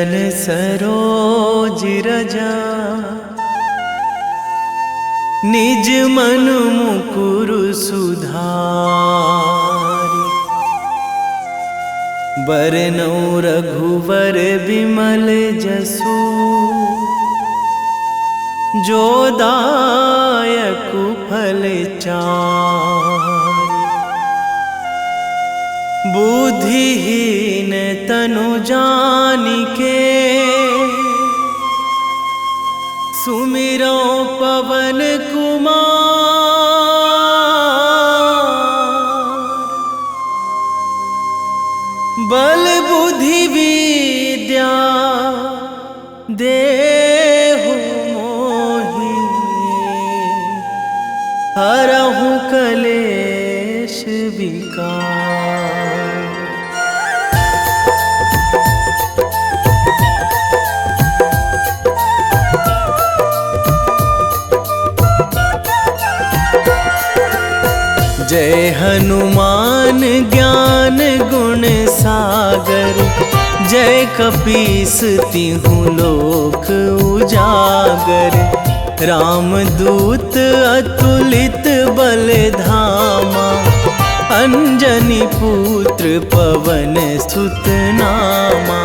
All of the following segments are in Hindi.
चरण सरोज रजा, निज मन मुकुर सुधारि। बरनौ रघुवर बिमल जसु, जो दायक फल चारि। बुद्धिहीन तनु जानिके, सुमिरो पवन कुमार। बल बुद्धि विद्या देहु मोहि, हरहु कलेश विकार। जय हनुमान ज्ञान गुण सागर, जय कपीस तिहु लोक उजागर। रामदूत अतुलित बल धामा, अंजनी पुत्र पवन सुत नामा।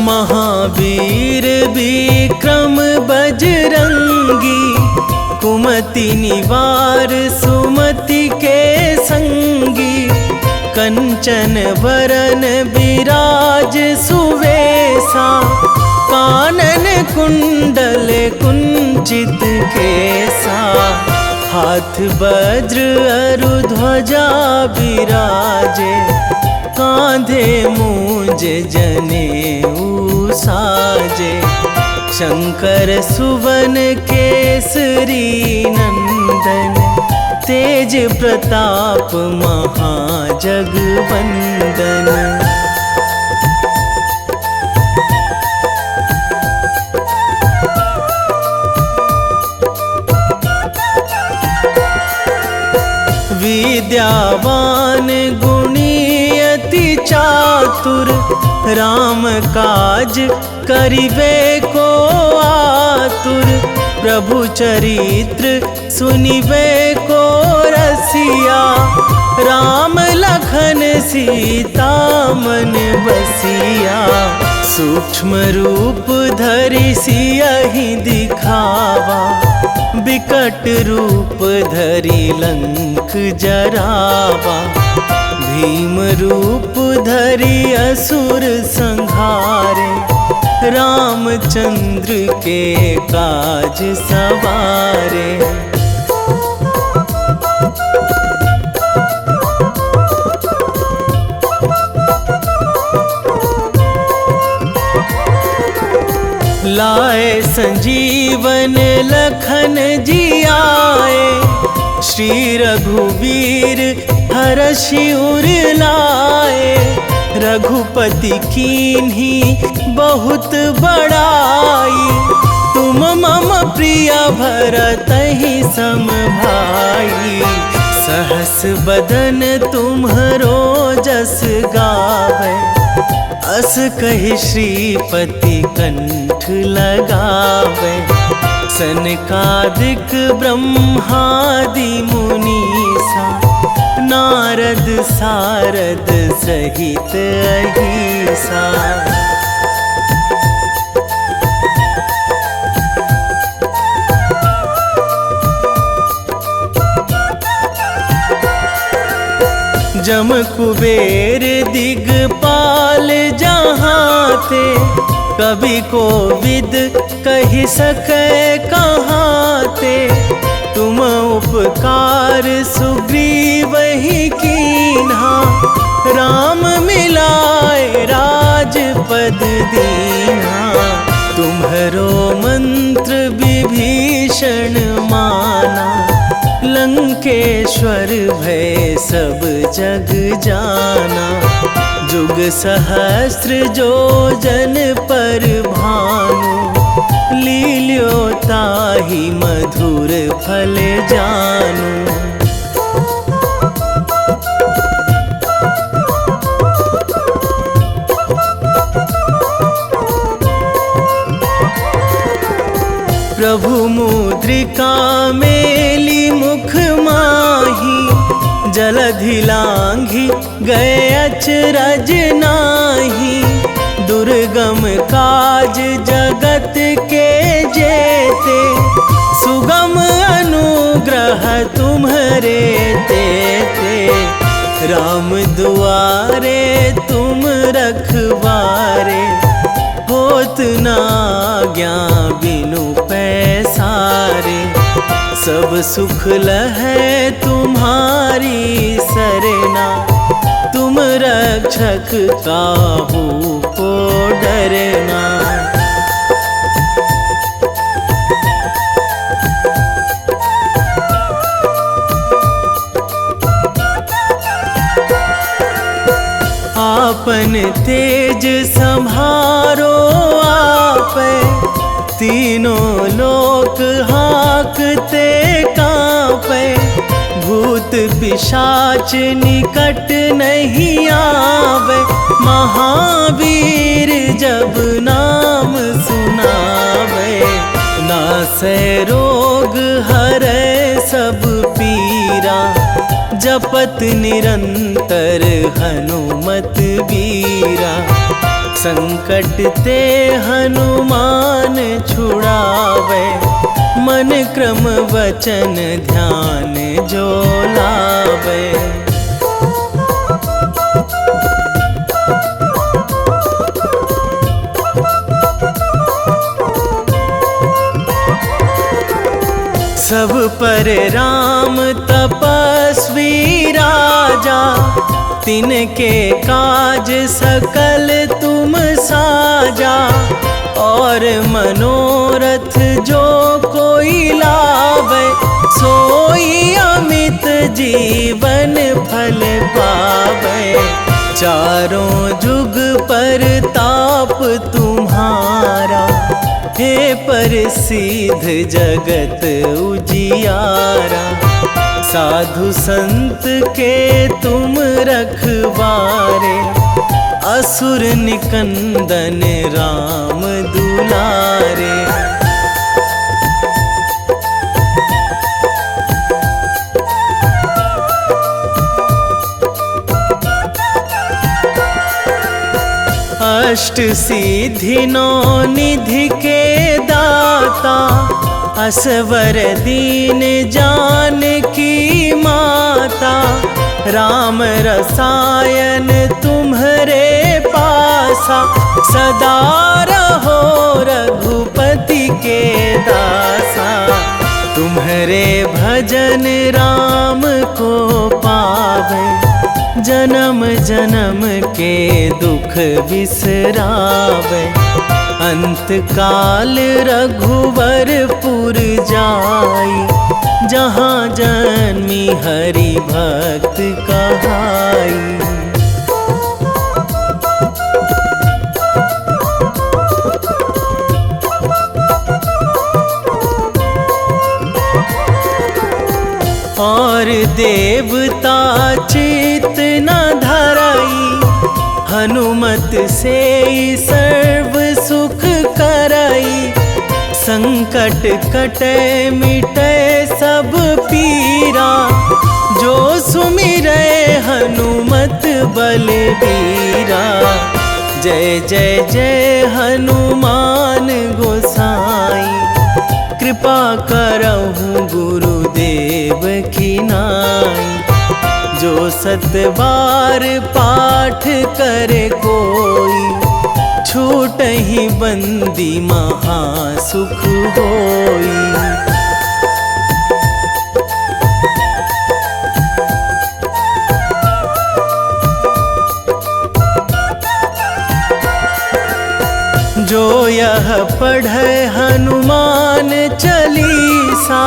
महावीर विक्रम बजरंगी, कुमति निवार सुमति के संगी। कंचन वरन विराज सुवेशा, कानन कुंडल कुंचित केसा। हाथ वज्र अरु ध्वजा विराजे, कांधे मूंज जनेऊ साजे। शंकर सुवन केसरी नंदन, तेज प्रताप महाजगवंदन। विद्यावान गुणी अति चातुर, राम काज करिबे को आतुर। प्रभु चरित्र सुनिबे को रसिया, राम लखन सीता मन बसिया। सूक्ष्म रूप धरि सियहि दिखावा, बिकट रूप धरि लंक जरावा। भीम रूप धरि असुर संहारे, रामचंद्र के काज सवारे। लाए संजीवन लखन जियाए, श्री रघुवीर हरषि उर लाए। रघुपति कीन्ही बहुत बड़ाई, तुम मम प्रिय भरतहि सम भाई। सहस बदन तुम्हरो जस गावै, अस कहि श्रीपति कंठ लगावै। सनकादिक ब्रह्मादि मुनीसा, नारद सारद सहित अहिसा। जम कुबेर दिगपाल जहाँ थे, कवि कोविद कहि सकै कहाँ ते। तुम उपकार सुग्रीवहि कीन्हा, राम मिलाए राजपद दीन्हा। तुम्हरो मंत्र विभीषण माना, लंकेश्वर भय सब जग जाना। जुग सहस्त्र जो जन पर भानु, लील्यो ताहि मधुर फल जानू। प्रभु मुद्रिका मेली मुख माही, जलधि लांघी गए अचरज नाही। दुर्गम काज जगत के जेते, सुगम अनुग्रह तुम्हरे तेते। राम दुआरे तुम रखवारे, होत न आज्ञा बिनु पैसारे। सब सुख लहै तुम्हारी सरना, तुम रक्षक काहू को डरना। आपन तेज संभारो आपै, तीनों लोक हाँकते कांपै। भूत पिशाच निकट नहीं आवे, महावीर जब नाम सुनावे। नासै रोग हरै सब पीरा, जपत निरंतर हनुमत बीरा। संकट ते हनुमान छुड़ावे, मन क्रम वचन ध्यान जो लावे। सब पर राम तपस्वी राजा, तिनके काज सकल तुम साजा। और मनोरथ जो कोई लावे, सोई अमित जीवन फल पावे। चारों जुग पर ताप तुम्हारा, हे प्रसिद्ध जगत उजियारा। साधु संत के तुम रखवारे, असुर निकंदन राम दुलारे। अष्ट सिद्धि नौ निधि के दाता, असवर दीन जानकी माता। राम रसायन तुम्हरे पासा, सदा रहो रघुपति के दासा। तुम्हरे भजन राम को पावे, जन्म जन्म के दुख बिसरावे। अंत काल रघुवरपुर जाई, जहाँ जन्मी हरि भक्त कहाई। और देवता चित न धराई, हनुमत से सर्व सुख कराई। संकट कटे मिटे सब पीरा, जो सुमिरै हनुमत बलबीरा। जय जय जय हनुमान गोसाई, कृपा करहु गुरुदेव की नाई। जो सत बार पाठ करे कोई, छूटहि बंदी महासुख होई। जो यह पढ़े हनुमान चालीसा,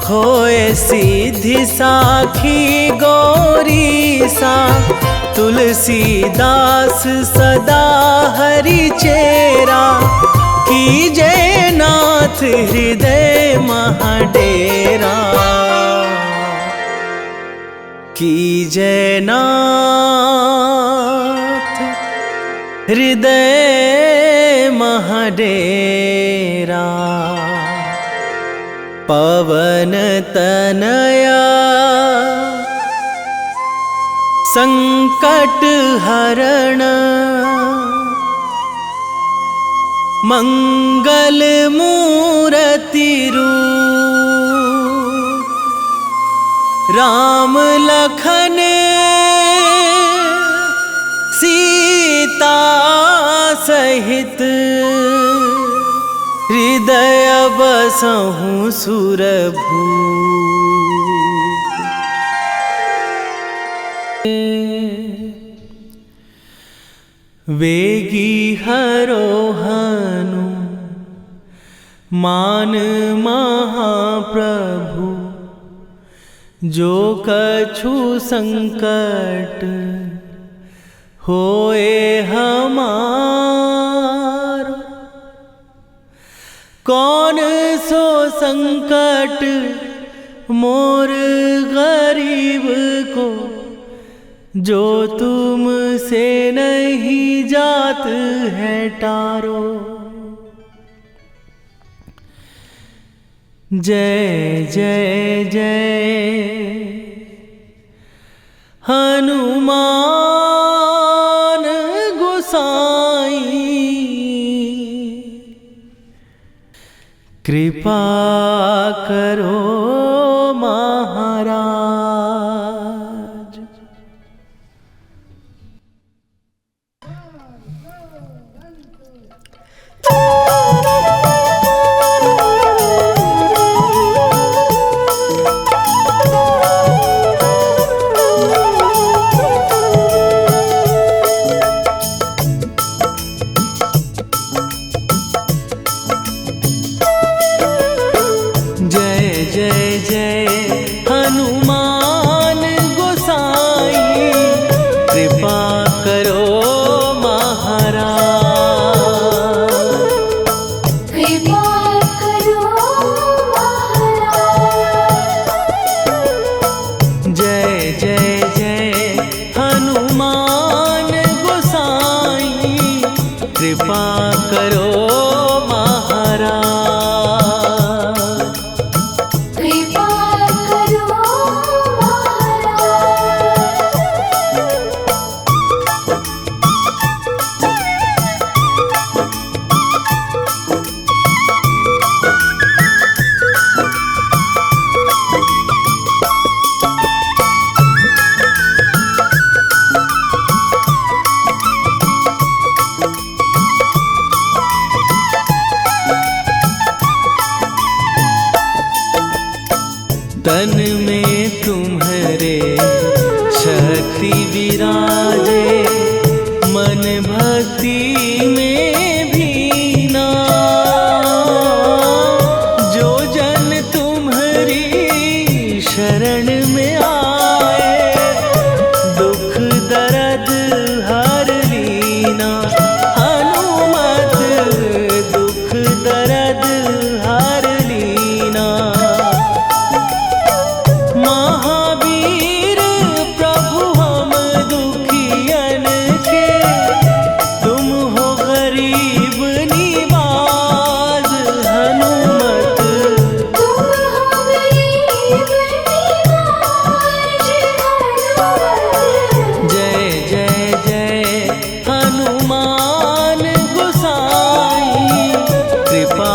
होए सीधी साखी गौरीसा। तुलसीदास सदा हरि चेरा, कीजे नाथ हृदय महाडेरा, कीजे नाथ हृदय महाडेरा। पवन तनया संकट हरण, मंगल मूर्ति रूप, राम लखन सीता सहित, हृदय बसहु सुरभूप। वेगी हरोहनु मान महाप्रभु, जो कछु संकट होए हमारो। कौन सो संकट मोर गरीब को, जो तुमसे नहीं जात है टारो। जय जय जय हनुमान गोसाई, कृपा करो महाराज। कृपा करो महाराज, कृपा करो तन में तुम्हारे शक्ति विराजे, मन भक्ति में भीना। जो जन तुम्हारी शरण में आए, दुख दर्द हर लीना। हनुमत दुख दर्द हर लीना। महावीर प्रभु हम दुखियन के, तुम हो गरीब निवाज। हनुमत तुम हो गरीब निवाज। जय जय जय हनुमान गोसाई, कृपा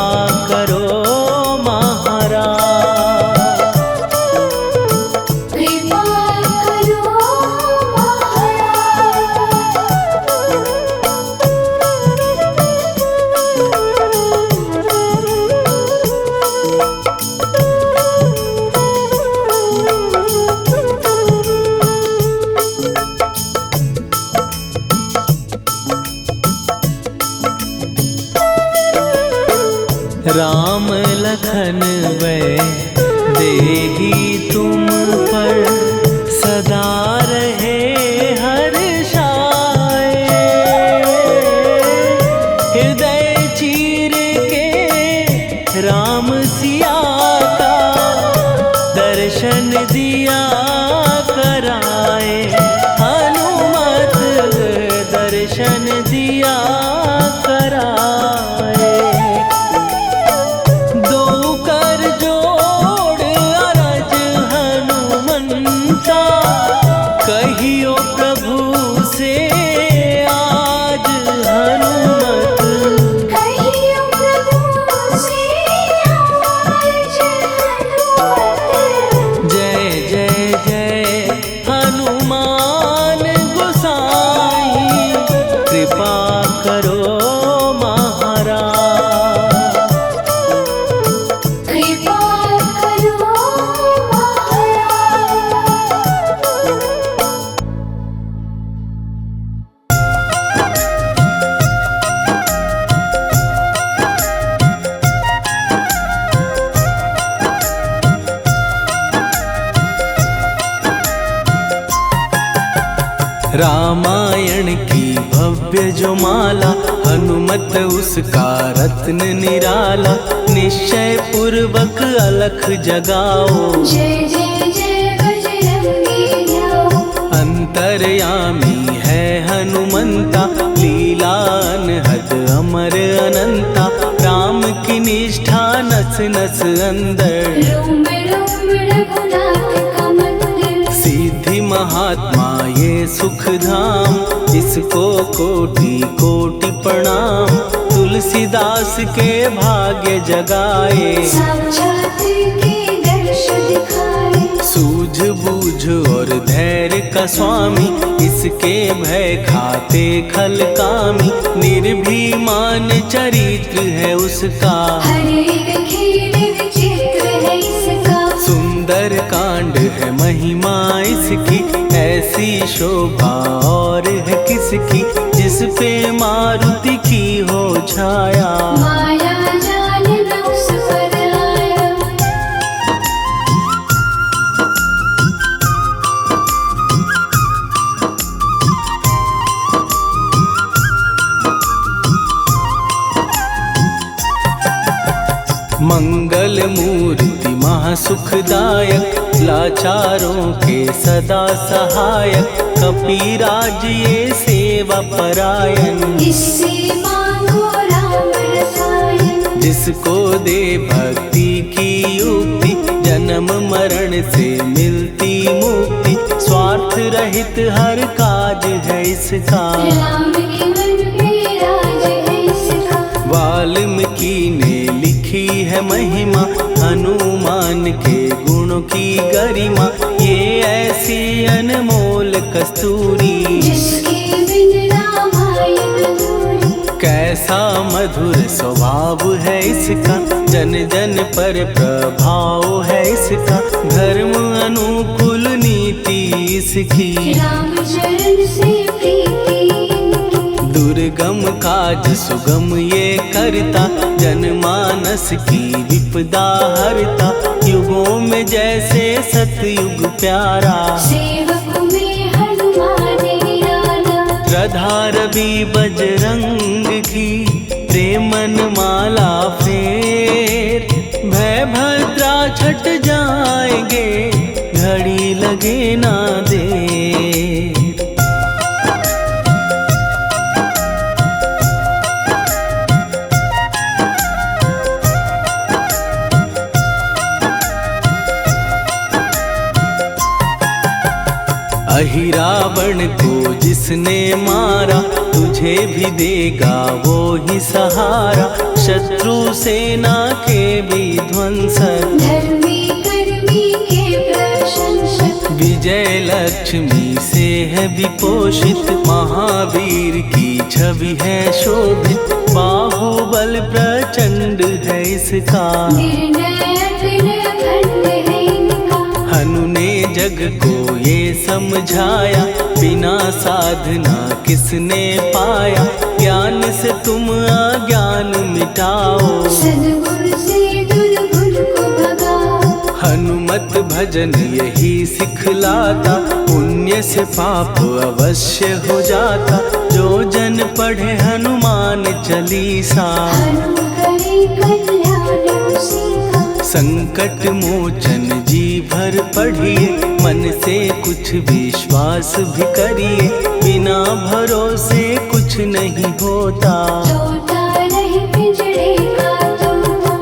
करो महाराज। कृपा करो राम लखन वै देही तुम पर, सदा रहे हर्षाए। हृदय चीर दर्शन दिया कराए, हनुमत दर्शन दिया कराए। दो कर जोड़ अरज हनुमंता, कहियो प्रभु से आज हनुमत। कहियो प्रभु से आज हनुमत। जय जय जय हनुमान गोसाई, कृपा करो महाराज। कृपा करो महाराज। रामायण की भव्य जो माला, हनुमत उसका रत्न निराला। निश्चय पूर्वक अलख जगाओ, जय जय जय बजरंगी जाओ। अंतर्यामी है हनुमंता, लीला अनहद अमर अनंता। राम की निष्ठा नस नस अंदर, रोम रोम रघुनाथ का मंदिर। सिद्धि महात्मा ये सुख धाम, इसको कोटि कोटि प्रणाम। तुलसीदास के भाग्य जगाए, साक्षात के दर्श दिखाए। सूझ बूझ और धैर्य का स्वामी, इसके भय खाते खल कामी। निर्भीमान चरित्र है उसका, हर एक खेल विचित्र है इसका। सुंदर कांड है महिमा इसकी, ऐसी शोभा और है किसकी। जिस पे मारुति की हो छाया, माया जाल न उस पर आया। मंगल मूर्ति महासुखदायक, लाचारों के सदा सहायक। कपीराज ये सेवा परायण, इससे मांगो राम रसायन। जिसको दे भक्ति की युक्ति, जन्म मरण से मिलती मुक्ति। स्वार्थ रहित हर काज है इसका, राम के मन पे राज है इसका। वाल्मीकि ने लिखी है महिमा, हनुमान के गुणों की गरिमा। ये ऐसी अनमोल कस्तूरी, जिसके बिन रामायण अधूरी। कैसा मधुर स्वभाव है इसका, जन जन पर प्रभाव है इसका। धर्म अनुकूल नीति इसकी, राम चरण से प्रीति इनकी। दुर्गम काज सुगम ये करता, जनमानस की विपदा हरता। युगों में जैसे सतयुग प्यारा, सेवक में हनुमान निराला। श्रद्धा रवि बजरंग की, प्रेमन माला फेर। भय भद्रा छट जाएंगे, घड़ी लगे ना देर। अहिरावण को जिसने मारा, तुझे भी देगा वो ही सहारा। शत्रु सेना के विध्वंसक, धर्मी कर्मी के प्रशंसक। विजय लक्ष्मी से है विपोषित, महावीर की छवि है शोभित। बाहुबल प्रचंड है इसका, निर्णय अखंड है इनका। हनु ने जग को ये समझाया, बिना साधना किसने पाया। ज्ञान से तुम अज्ञान मिटाओ, सद्गुण से दुर्गुण को भगाओ। हनुमत भजन यही सिखलाता, पुण्य से पाप अवश्य हो जाता। जो जन पढ़े हनुमान चालीसा, हनु करे कल्याण उसी का। संकट मोचन जी भर पढ़िए, मन से कुछ विश्वास भी करिए, बिना भरोसे कुछ नहीं होता। तोता रहे पिंजड़े का तोता।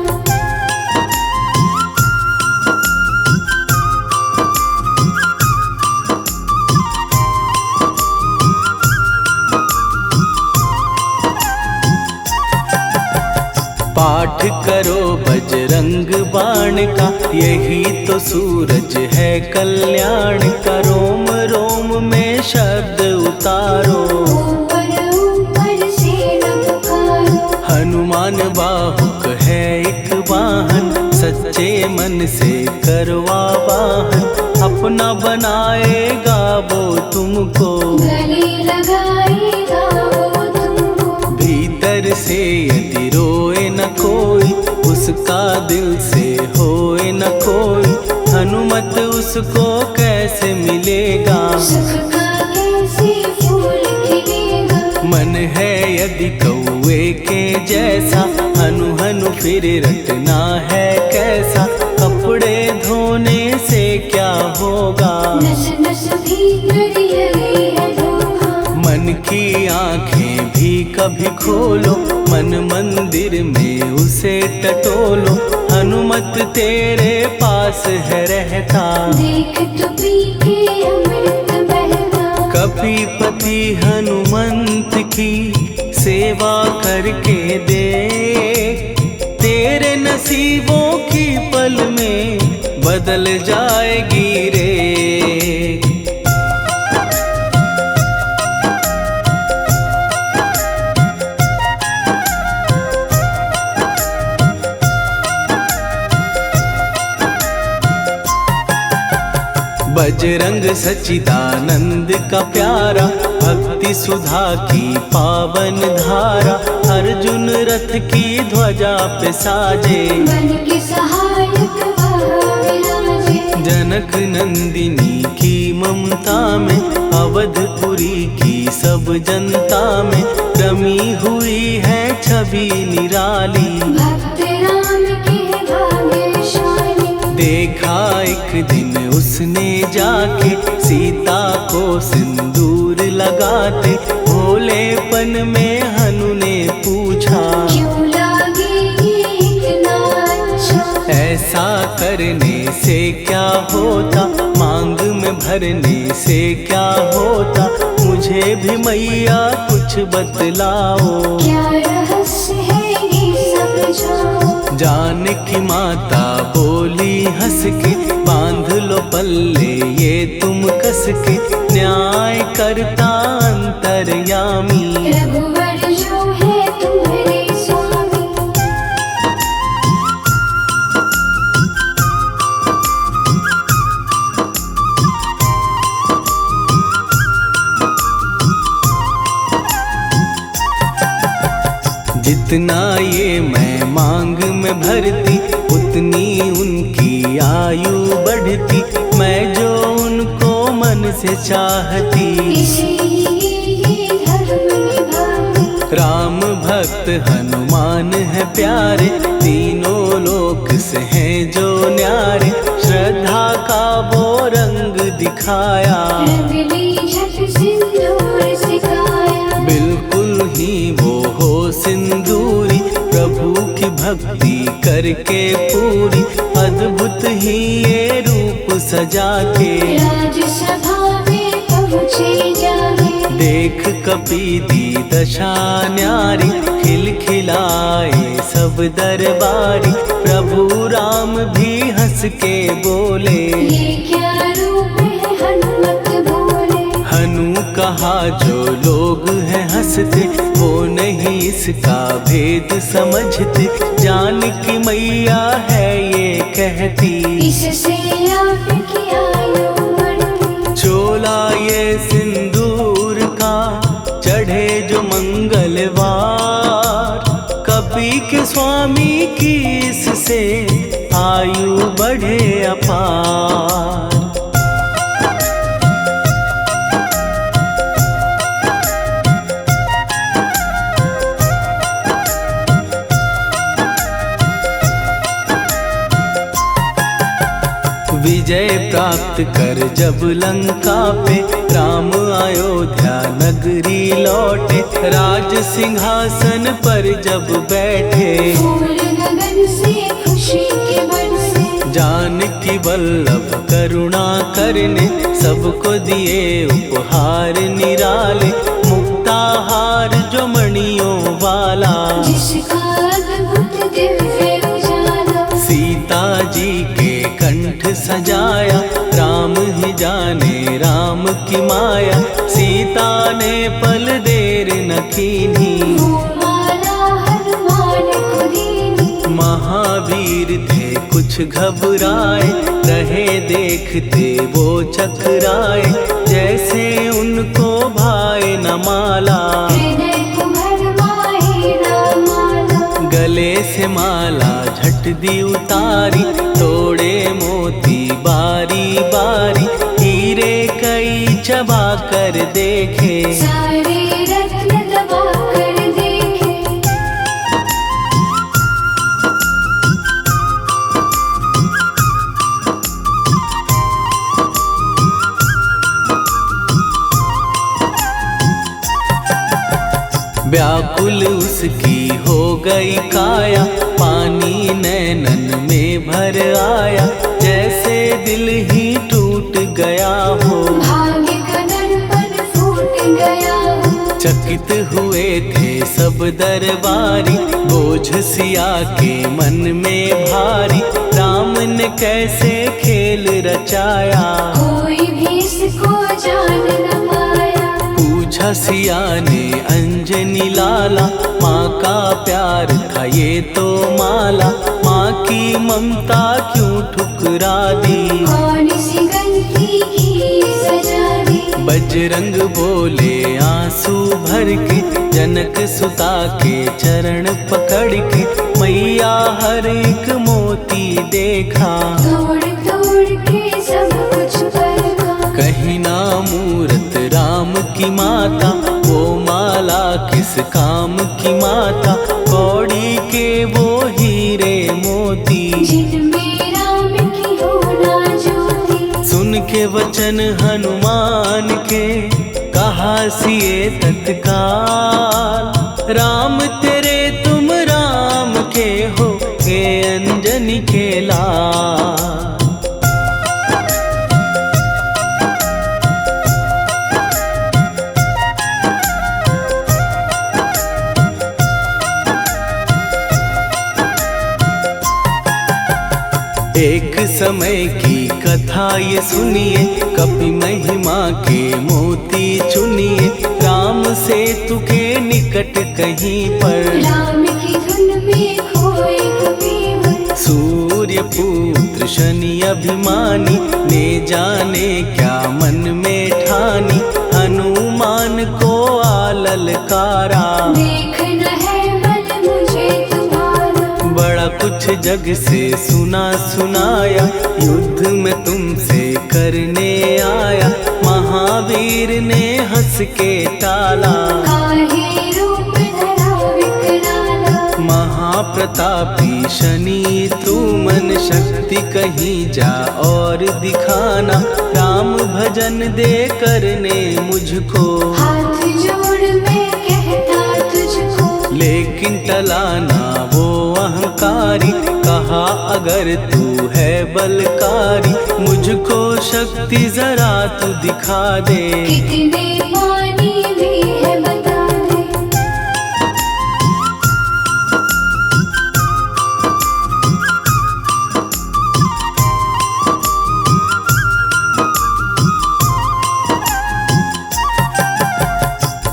पाठ करो बजरंग बाण का, यही तो सूरज है कल्याण का। रोम रोम में शब्द उतारो, ऊपर ऊपर से न पुकारो। हनुमान बाहुक है एक वाहन, सच्चे मन से करवा वाहन। अपना बनाएगा वो तुमको, गले लगाएगा वो तुमको। भीतर से यदि रोए न कोई, उसका दिल से होए न कोई। हनुमत उसको कैसे मिलेगा, सुख का कैसे फूल खिलेगा। मन है यदि कौवे के जैसा, हनु हनु फिर रटना है कैसा। कपड़े धोने से क्या होगा, नस नस भीतर यही है धोखा। मन की आंखें भी कभी खोलो, मन मंदिर में उसे टटोलो। हनुमत तेरे पास है रहता, देख तो पी के अमृत बहता। कपीपति हनुमंत की सेवा करके दे, तेरे नसीबों की पल में बदल जाएगी रे। बजरंग सच्चिदानंद का प्यारा, भक्ति सुधा की पावन धारा। अर्जुन रथ की ध्वजा पे साजे, बन के सहायक वहाँ विराजे। जनक नंदिनी की ममता में, अवधपुरी की सब जनता में रमी हुई है छवि निराली। भक्त राम के भाग्यशाली। देखा एक दिन उसने जाके, सीता को सिंदूर लगाते। भोलेपन में हनु ने पूछा, क्यों लागे ये इतना अच्छा। ऐसा करने से क्या होता, मांग में भरने से क्या होता। मुझे भी मैया कुछ बतलाओ, क्या रहस्य है ये समझाओ। जानकी माता बोली हंस के, बांध लो पल्ले ये तुम कस के। न्याय करता अंतर्यामी, रघुवर जो है तुम्हारे स्वामी। जितना ये मैं मांग में भरती, उतनी उनकी आयु बढ़ती। मैं जो उनको मन से चाहती, इसीलिए धर्म निभाती। राम भक्त हनुमान है प्यारे, तीनों लोक से हैं जो न्यारे। श्रद्धा का वो रंग दिखाया, रंग ली झट सिंदूर सिखाया। बिल्कुल ही वो हो सिंदूरी, प्रभु की भक्ति करके पूरी। अद्भुत ही ये रूप सजा के, राजसभा में पहुँचे जाके। देख कपी दी दशा न्यारी, खिलखिलाए सब दरबारी। प्रभु राम भी हंस के बोले, ये क्या रूप है हनुमत बोले। हनु कहा जो लोग हैं हंसते, वो नहीं इसका भेद समझते। जानकी मैया है ये कहती, इससे आपकी आयु बढ़ती। चोला ये सिंदूर का चढ़े जो मंगलवार, कपी के स्वामी की इससे आयु बढ़े अपार। विजय प्राप्त कर जब लंका पे राम अयोध्या नगरी लौटे, राज सिंहासन पर जब बैठे, फूल गगन से खुशी के बरसे, जानकी वल्लभ करुणा करने, सबको दिए उपहार निराले, मुक्ताहार जो मणियों वाला, जिसका अद्भुत दिव्य उजाला, सीता जी के कंठ सजाया, राम ही जाने राम की माया, सीता ने पल देर न कीन्ही, वो माला हनुमान को दीनी, महावीर थे कुछ घबराए, रहे देखते वो चकराए, जैसे उनको भाए न माला, हृदय को भरमाए रामाला, गले से माला झट दी उतारी, तोड़े मोती बारी बारी, हीरे कई चबा कर देखे, सारे रत्न दबा कर देखे, व्याकुल उसकी हो गई काया, पानी नैनन में भर आया, जैसे दिल ही टूट गया हो, भाग्य का दर्पण फूट गया हो, चकित हुए थे सब दरबारी, बोझ सिया के मन में भारी, राम ने कैसे खेल रचाया, कोई भी इसको जान न पाया, पूछा सिया ने अंजनी लाला, माँ का प्यार था ये तो माला, माँ की ममता क्यों ठुकरा दी, कौन सी गलती की सजा दी, बजरंग बोले आंसू भर के, जनक सुता के चरण पकड़ के, मैया हर एक मोती देखा, तोड़ तोड़ के सब कुछ परखा, कहीं ना मूरत राम की माता, वो माला किस काम की माता, कौड़ी के वो हीरे मोती, जिनमें राम की होना ज्योति, सुन के वचन हनुमान के, कहा सिए तत्काल, राम तेरे तुम राम के हो, हे अंजनी के लाल। एक समय की कथा ये सुनिए, कपि महिमा के मोती चुनिए, राम सेतु के निकट कहीं पर, राम की धुन में खोए कबीर, सूर्य पुत्र शनि अभिमानी, ने जाने क्या मन में ठानी, हनुमान को आललकारा, देखना है बल मुझे तुम्हारा, बड़ा कुछ जग से सुना सुनाया, युद्ध में तुमसे करने आया, महावीर ने हंस के टाला, काहे रूप धरा विकराला, महाप्रतापी शनि तू मन शक्ति कहीं जा और दिखाना, राम भजन दे करने मुझको, हाथ जोड़ मैं कहता तुझको, लेकिन टलाना वो अहंकारी, कहा अगर तू है बलकारी, मुझको शक्ति जरा तू दिखा दे, कितने पानी भी है बता दे,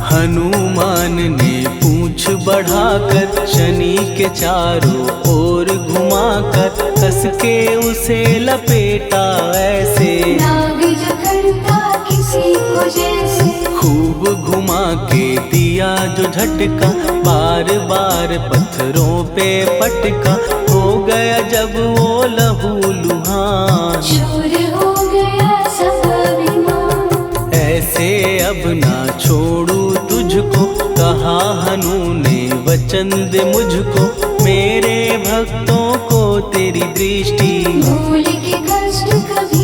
हनुमान ने पूंछ बढ़ाकर, शनि के चारों ओर घुमाकर, कस के उसे लपेटा ऐसे, नाग जो करता किसी को जैसे, खूब घुमा के दिया जो झटका, बार बार पत्थरों पे पटका, हो गया जब वो लहू लुहान, चूर हो गया सब अभिमान, ऐसे अब ना छोड़ू तुझको, कहा हनु ने वचन दे मुझको, मेरे भक्तों को तेरी दृष्टि, भूल के कष्ट कभी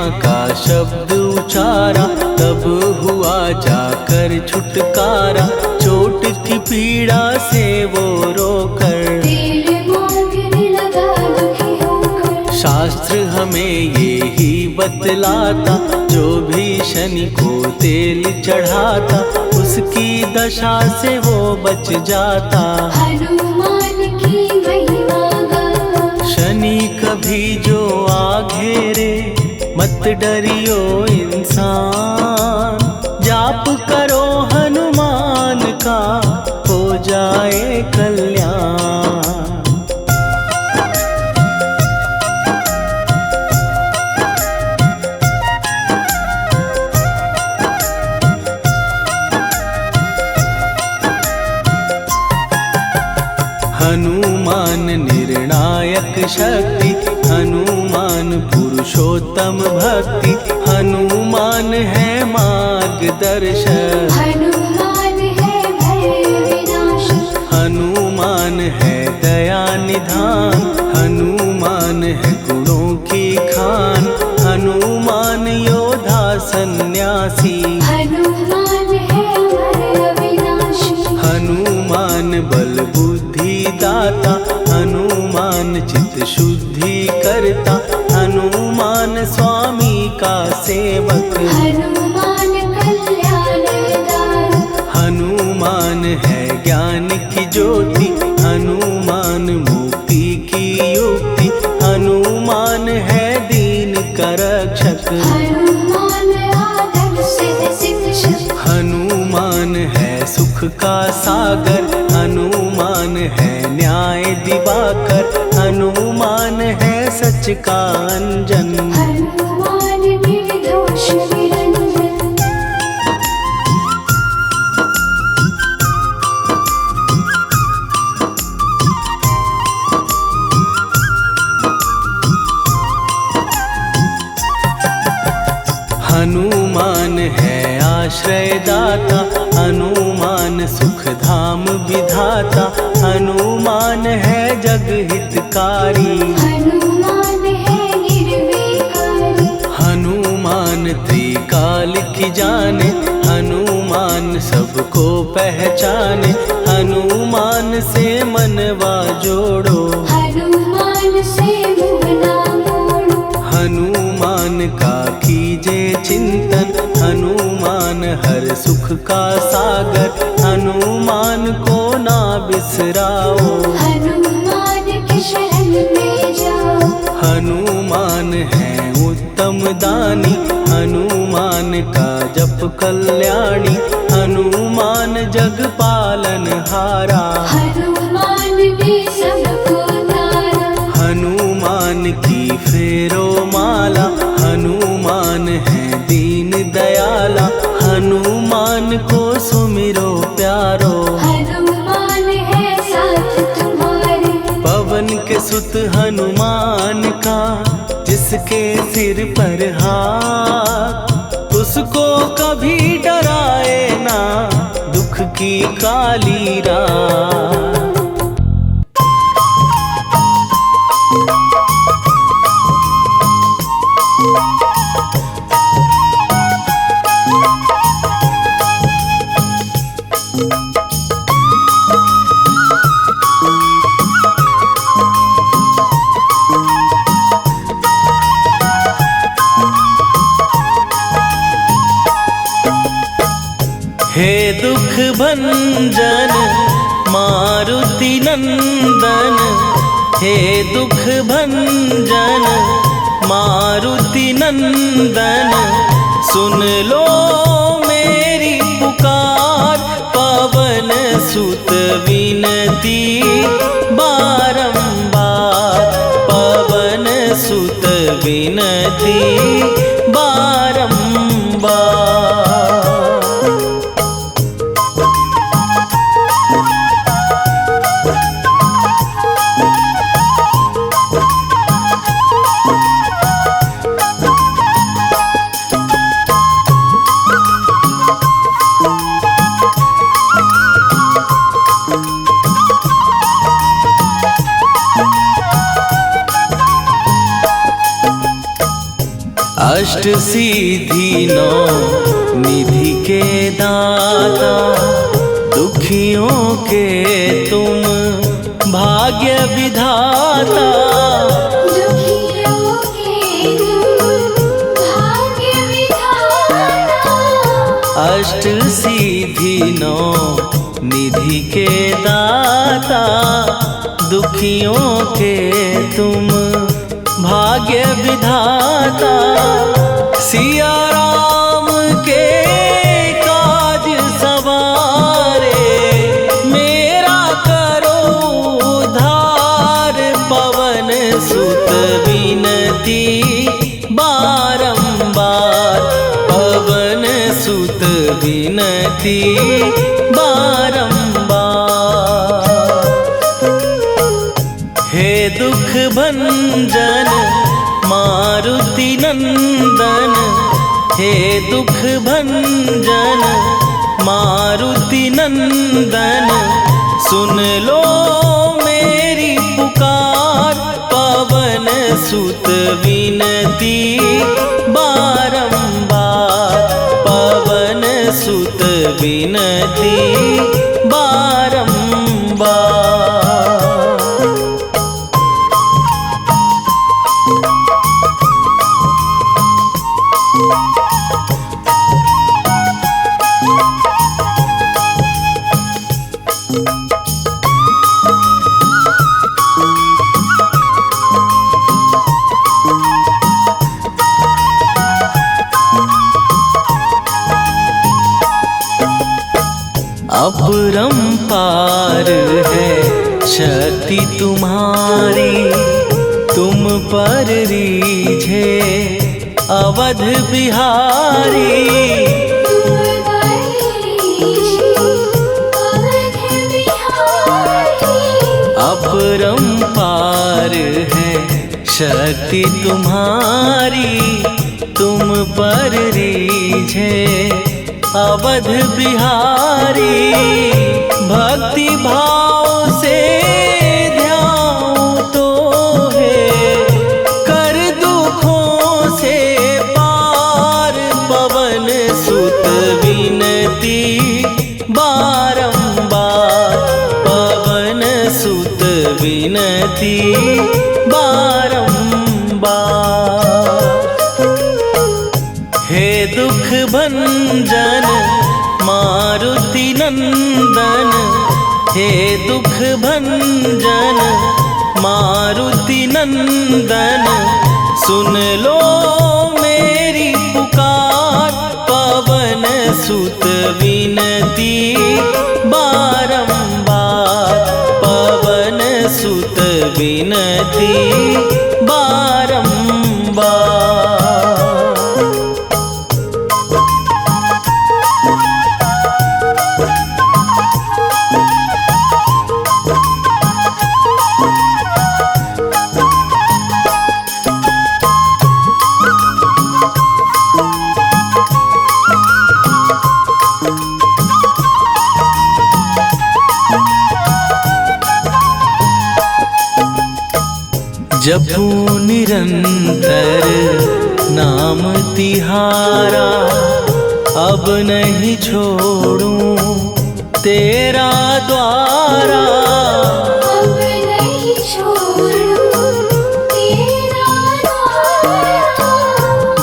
माँ का शब्द उचारा, तब हुआ जाकर छुटकारा। चोट की पीड़ा से वो रोकर तेल मांगने लगा दुखी होकर। शास्त्र हमें ये ही बतलाता, जो भी शनि को तेल चढ़ाता, उसकी दशा से वो बच जाता। हनुमान की महिमा गाता। शनि कभी जो आ घेरे, मत डरियो इंसान। जाप करो हनुमान का, हो जाए कल्याण। हनुमान निर्णायक शक्ति, हनुमान पुरुषोत्तम भक्ति। हनुमान है मार्गदर्शक, हनुमान है भय विनाशक। हनुमान है दया निधान। हनुमान है गुणों की खान। हनुमान योद्धा सन्यासी। हनुमान है भय विनाशी। हनुमान बल बुद्धि दाता। हनुमान चित्त शुद्धि करता। हनुमान स्वामी का सेवक। हनुमान कल्याणदायक। हनुमान है ज्ञान की ज्योति। हनुमान मुक्ति की युक्ति। हनुमान है दीन का रक्षक। हनुमान आदर सिद्ध शिक्षक। हनुमान है सुख का सागर। हनुमान है न्याय दिवाकर। हनुमान है सच का अंजन। हनुमान निर्दोष निरंजन। हनुमान है आश्रय दाता। हनुमान सुख धाम विधाता। हनुमान है जग हितकारी। हनुमान है निर्विकारी। हनुमान त्रिकाल की जाने। हनुमान सबको पहचाने। हनुमान से मनवा जोड़ो। हनुमान से मुँह ना मोड़ो। हनुमान का कीजे चिंतन। हनुमान हर सुख का सागर। हनुमान को ना बिसराओ। हनुमान की शरण में जाओ। हनुमान है उत्तम दानी। हनुमान का जप कल्याणी। हनुमान जग पालन हारा। हनुमान ने सबको तारा। हनुमान की फेरो माला। हनुमान है दीन दयाला। हनुमान को सुमिरो प्यारो। हनुमान है साथ तुम्हारे। पवन के सुत हनुमान का, जिसके सिर पर हाथ, उसको कभी डराए ना दुख की काली रात। हे दुख भंजन मारुति नंदन। हे दुख भंजन मारुति नंदन। सुन लो मेरी पुकार। पवन सुत विनती बारंबार। पवन सुत विनती बारंबार। अष्ट सिद्धि नौ निधि के दाता, दुखियों के तुम भाग्य विधाता। दुखियों के तुम भाग्य विधाता। अष्ट सिद्धि नौ निधि के दाता, दुखियों के तुम भाग्य विधाता। सिया राम के काज सवारे, मेरा करो उद्धार। पवन सुत विनती बारंबार, पवन सुत विनती बारंबार। हे दुख भंजन मारुति नंदन, हे दुख भंजन मारुति नंदन। सुन लो मेरी पुकार, पवन सुत विनती बारंबार, पवन सुत विनती बारंबार। अपरंपार है शक्ति तुम्हारी, तुम पर रीझे अवध बिहारी। अपरंपार है शक्ति तुम्हारी, तुम पर रीझे अवध बिहारी। भक्ति भाव से ध्यान तो है, कर दुखों से पार। पवन सुत विनती बारंबार, पवन सुत विनती बारंबार। हे दुख भंजन मारुति नंदन, हे दुख भंजन मारुति नंदन। सुन लो मेरी पुकार, पवन सुत विनती बारंबार, पवन सुत विनती बारंबार। जपू निरंतर नाम तिहारा, अब नहीं छोड़ूं तेरा द्वारा। अब नहीं छोड़ूं तेरा द्वारा।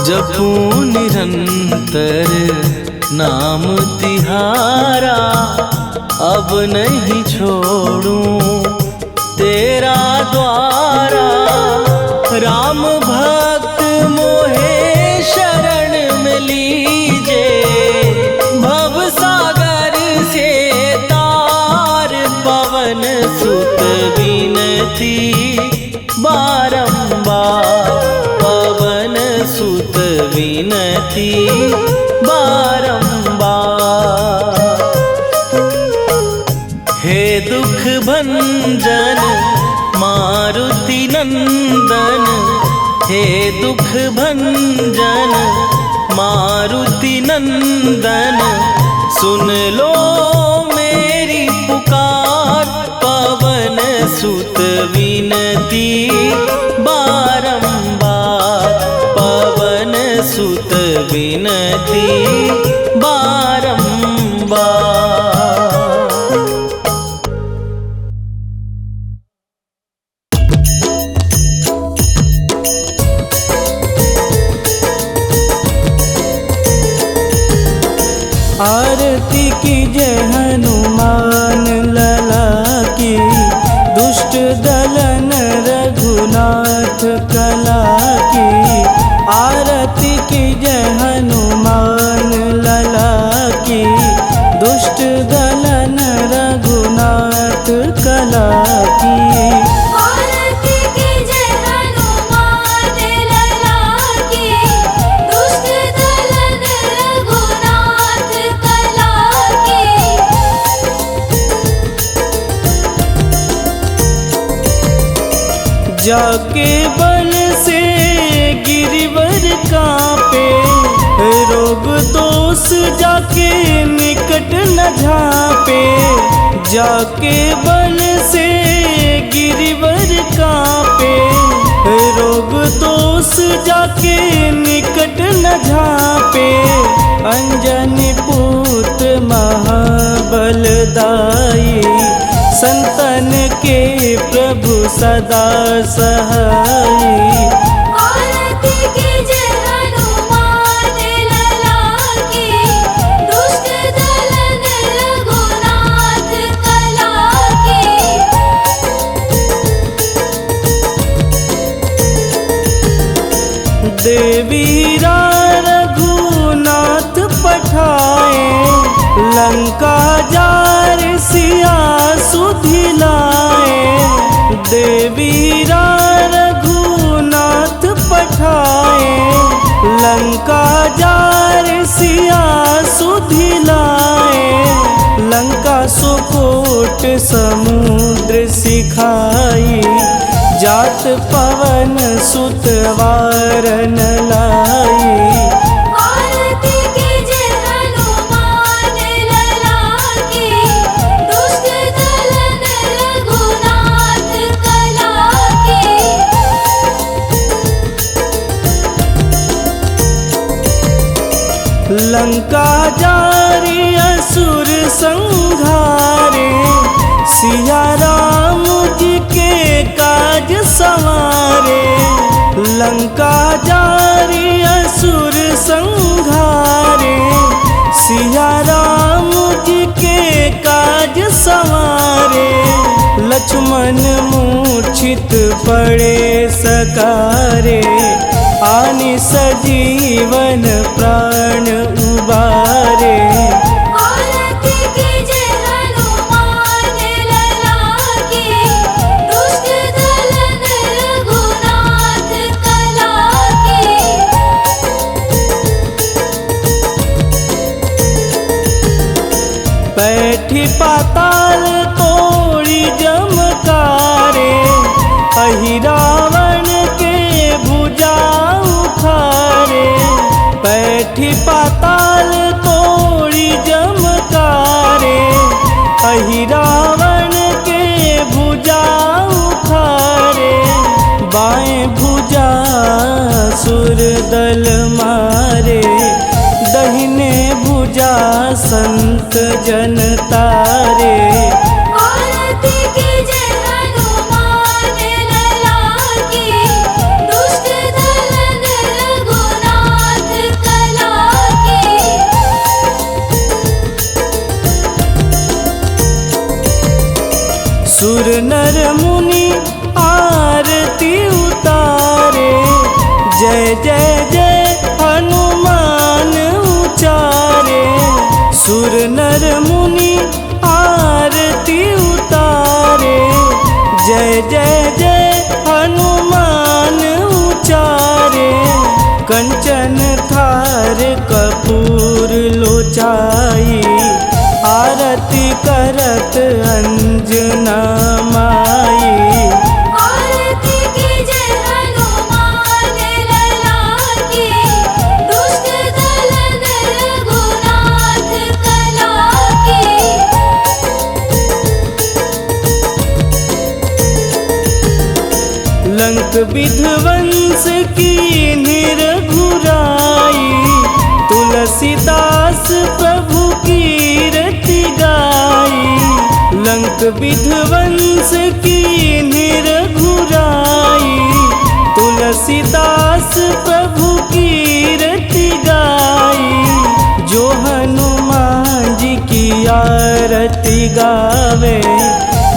जपू निरंतर नाम तिहारा, अब नहीं छोड़ूं तेरा द्वारा। राम भक्त मोहे शरण में लीजे, भव सागर से तार। पवन सुत विनती बारंबार, पवन सुत विनती बारंबार। हे दुख भंजन मारुति नंदन, हे दुख भंजन मारुति नंदन। सुन लो मेरी पुकार, पवन सुत विनती बारंबार, पवन विनती बारंबार। आरती कीजय हनुमान लला की, दुष्ट दलन रघुनाथ कला की। आरती कीजय हनुमान लला की, दुष्ट दलन रघुनाथ कला की। आरती कीजय हनुमान लला की, दुष्ट दलन रघुनाथ कला की। जाके बल से गिरिवर कांपे, रोग दोष जाके निकट न झांपे। जाके बल से गिरिवर कांपे, रोग दोष जाके निकट न झांपे। अंजनी पूत महाबलदाई, संतन के प्रभु सदा सहाई। आरती कीजय हनुमान लला की, दुष्ट दलन रघुनाथ कला की। देवीरा रघुनाथ पठाए, लंका जार सिया सुधिलाए। देवीरा रघुनाथ पठाए, लंका जार सिया सुधिलाए। लंका सुकोट समुद्र सिखाई, जात पवन सुत वारन लाई। आरती कीजय हनुमान लला की, दुष्ट दलन रघुनाथ कला की। लंका जारी असुर संहारे, सिया राम जी के काज संवारे। लंका जारी असुर संहारे, सिया राम जी के काज संवारे। लक्ष्मण मूर्छित पड़े सकारे, आनि सजीवन प्राण उबारे। आरती कीजय हनुमान लला की, दुष्ट दलन रघुनाथ कला की। बैठी पाताल तोड़ी जमकारे, अहिरावण के भुजा उखारे। बैठी पाताल तोड़ी जमकारे, अहिरावण के भुजा उखारे। बाएं भुजा सुर दल मारे, दहिने भुजा संत जन तारे। आरती कीजय हनुमान लला की, दुष्ट दलन रघुनाथ कला की। सुर नर मुनि आरती उतारे, जय जय जय हनुमान उचारे। सुर नर मुनि आरती उतारे, जय जय जय हनुमान उचारे। कंचन थार कपूर लोचाई, आरती करत अंजना माई। आरती कीजय हनुमान लला की, दुष्ट दलन रघुनाथ कला की। लंक विध्वंस की निरघुराई, तुलसीदास प्रभु कीर्ति गाई, लंक विध्वंस की रघुराई। तुलसीदास प्रभु कीर्ति गाई, जो हनुमान जी की आरती गावे,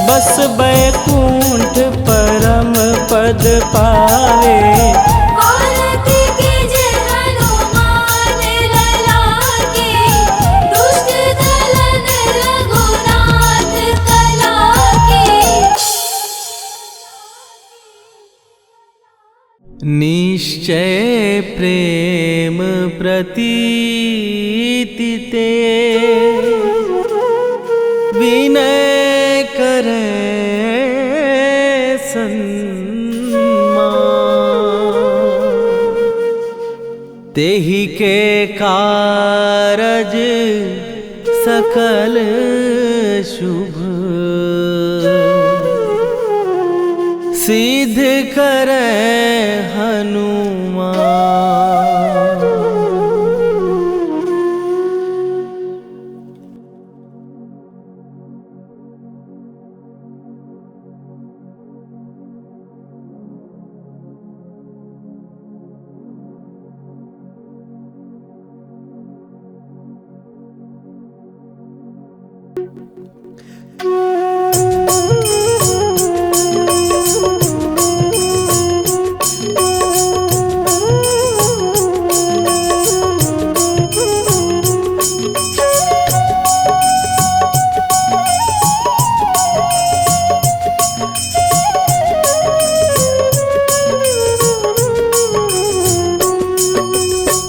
बस बैकुंठ परम पद पावे। आरती कीजे हनुमान लला की, दुष्ट दलन रघुनाथ कला की। निश्चय प्रेम प्रतीति ते, विनय करे सन्मान। तेहि के कारज सकल शुभ, सिद्ध करे हनुमान।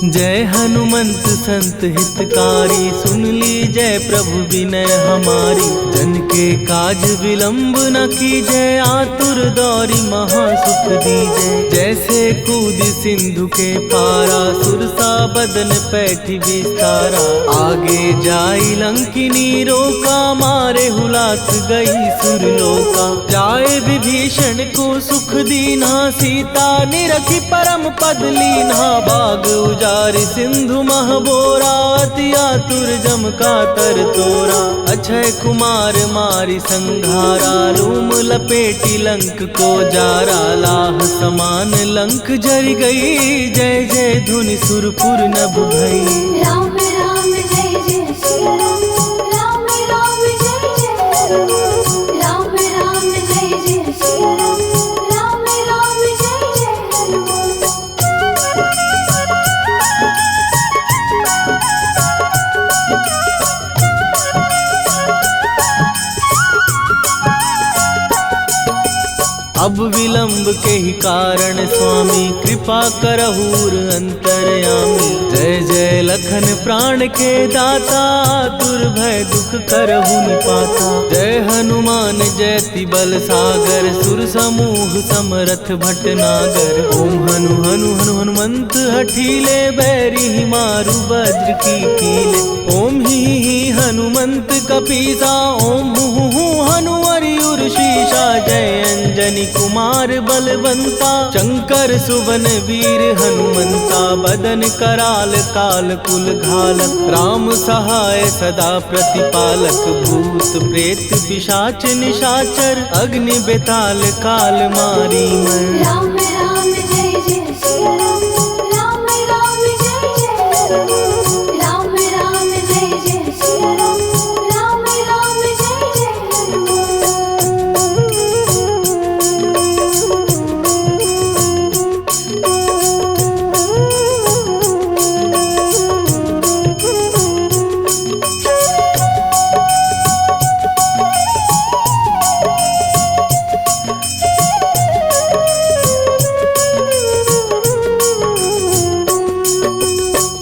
जय हनुमंत संत हितकारी, सुन ली जय प्रभु विनय हमारी। जन के काज विलंब न कीजय, आतुर दौरी महासुख दीजय। जैसे कूद सिंधु के पारा, सुरसा बदन पैठी विस्तारा। आगे जाई लंकिनी रोका, मारे हुलाक गई सुरलोका। जाए विभीषण को सुख दीना, सीता निरखी परम पद लीना। बाग उजारि सिंधु महबोरा, अति आतुर जम का तर तोरा। अक्षय कुमार मारी संघारा, लूम लपेटी लंक को जारा। लाह समान लंक जरि गई, जय जय धुनि सुरपुर नभ भई। राम राम जय जय श्री राम, राम राम जय जय हनुमान। राम राम जय जय श्री राम, राम राम जय जय हनुमान। अब विलंब के ही कारण स्वामी, कृपा करहूर अंतरयामी। जय जय लखन प्राण के दाता, दुर्भय दुख करहु निपाता। जय हनुमान जयति बल सागर, सुर समूह समरथ भटनागर। ओम हनु हनु हनु हनुमंत हठीले, बैरी मारु वज्र की कीले। ओम ही हनुमंत कपीसा, ओम हु हनुमरि उर्शीषा। जय अंजनी कुमार बलवंता, शंकर सुवन वीर हनुमंता। बदन कराल काल कुल घालक, राम सहाय सदा प्रतिपालक। भूत प्रेत पिशाच निशाचर, अग्नि बेताल काल मारी मन। राम राम जय जय श्री राम, राम राम जय जय हनुमान। राम राम जय जय श्री राम, राम राम जय जय हनुमान।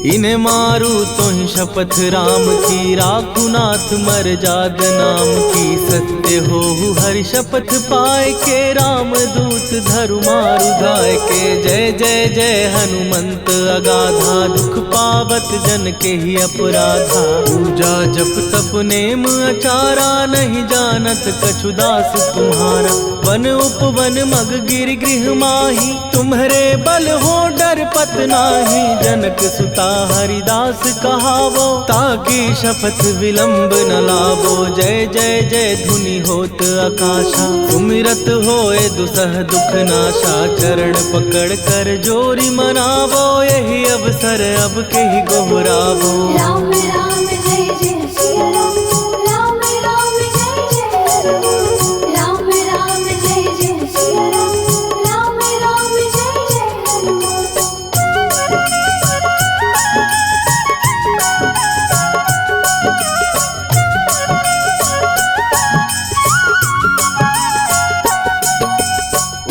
इन्हें मारू तो ही शपथ राम की, राखुनाथ मर जाद नाम की। सत्य हो हरि शपथ पाए के, राम दूत धरु मारु धाय के। जय जय जय हनुमंत अगाधा, दुख पावत जन के ही अपराधा। पूजा जप तप नेम अचारा, नहीं जानत कछु दास तुम्हारा। वन उपवन मग गिर गृह माही, तुम्हारे बल हो डर पत नाही, जनक सुता हरिदास कहावो, ताकि शपथ विलंब न लावो। जय जय जय धुनि होत आकाशा, सुमिरत होए दुसह दुख नाशा। चरण पकड़ कर जोरी मनावो, यही अवसर अब के ही गोहरावो। राम राम जय जय सिया राम, राम राम जय जय हनुमान। राम राम जय जय सिया राम, राम राम जय जय हनुमान।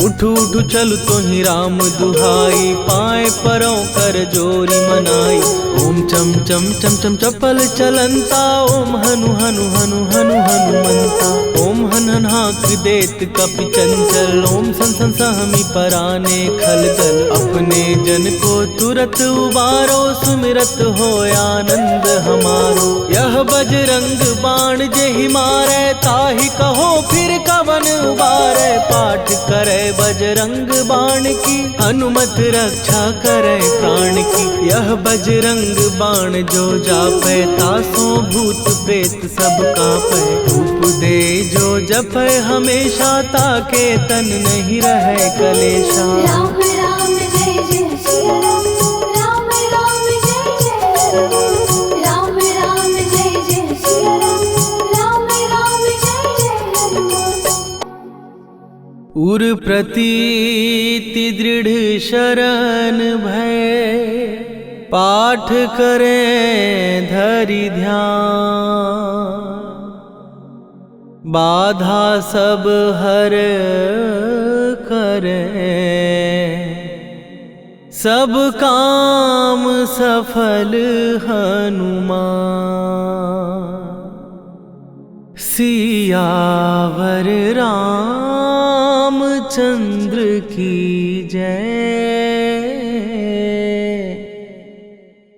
उठू उठू चलु तो ही राम दुहाई, पाए परों कर जोरी मनाई। ओम चम चम चम चम चपल चलंता, ओम हनु हनु हनु हनु हनुमंता। ओम हन हन हाक देत कपि चंचल, ओम सन सन सहमी पराने खलदल। अपने जन को तुरत उबारो, सुमिरत हो आनंद हमारो। यह बजरंग बाण जेहि मारे, ताहि कहो फिर कवन उबारे। पाठ करे बजरंग बाण की, हनुमत रक्षा करे प्राण की। यह बजरंग बाण जो जापै, तासों भूत प्रेत सब कापै। धूप दे जो जपै हमेशा, ताके तन नहीं रहे कलेशा। राम राम जय जय सिया राम, राम राम जय जय हनुमान। राम राम जय जय सिया राम, राम राम जय जय हनुमान। उर प्रतीति दृढ़ शरण भय, पाठ करें धरि ध्यान। बाधा सब हर करें, सब काम सफल हनुमान। सियावर रामचंद्र